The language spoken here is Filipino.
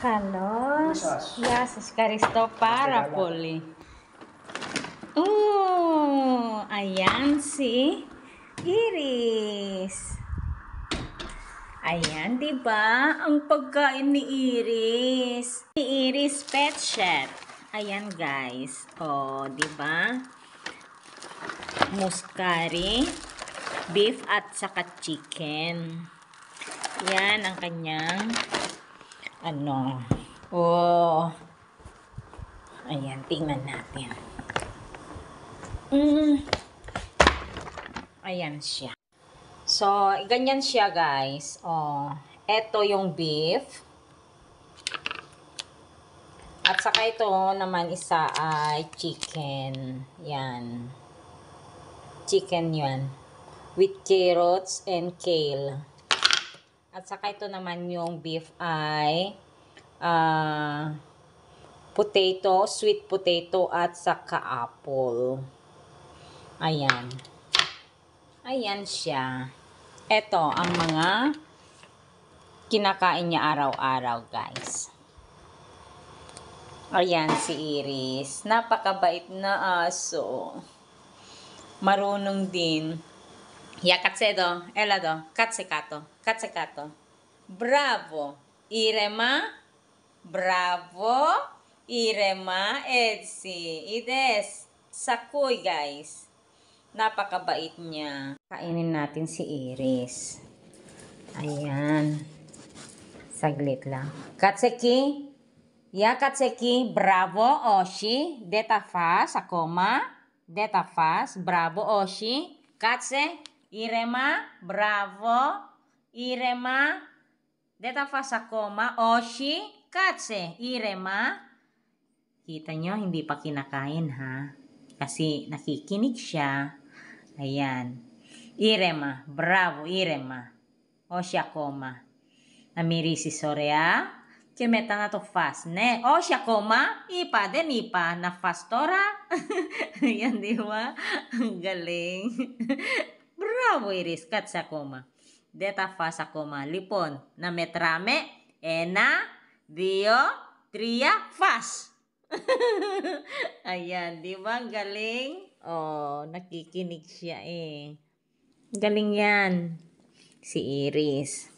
Kalos, Yesus Kristo para puli. Ayan si Iris. Ayan, diba? Ang pagkain ni Iris. Ni Iris Pet Shop. Ayan, guys. Diba? Muscari, beef at saka chicken. Yan ang kanyang ayan, tingnan natin. Ayan siya. So, ganyan siya, guys. Ito yung beef. At saka ito naman isa ay chicken. Yan. Chicken yan. With carrots and kale. At saka ito naman yung beef ay potato, sweet potato at saka apple. Ayan. Ayan siya. Ito ang mga kinakain niya araw-araw, guys. Ayan si Iris. Napakabait na aso. Marunong din. Yakatsedo, elado, katsekato, katsekato. Bravo, Irema. Bravo, Irema, Edsi. Ides, sakuy, guys. Napakabait niya. Kainin natin si Iris. Ayan. Saglit lang. Katseki. Ya, katseki. Bravo, Oshi. Deta fast, akoma. Deta fast. Bravo, Oshi. Katse. Irema, bravo, Irema, deta fa sa koma, Oshi, katse, Irema. Kita nyo, hindi pa kinakain, ha? Kasi nakikinig siya. Ayan. Irema, bravo, Irema. Oshi akoma. Namiri si Sorea. Kimeta na to fast, ne? Oshi akoma. Ipa din, ipa. Na fastora. Ayan, di ba? Ang galing. Bravo, Iris. Katsa koma. Deta fa sa koma. Lipon. Na metrame. Ena. Dio. Tria. Fas. Ayan. Di ba? Galing. Nakikinig siya eh. Galing yan. Si Iris.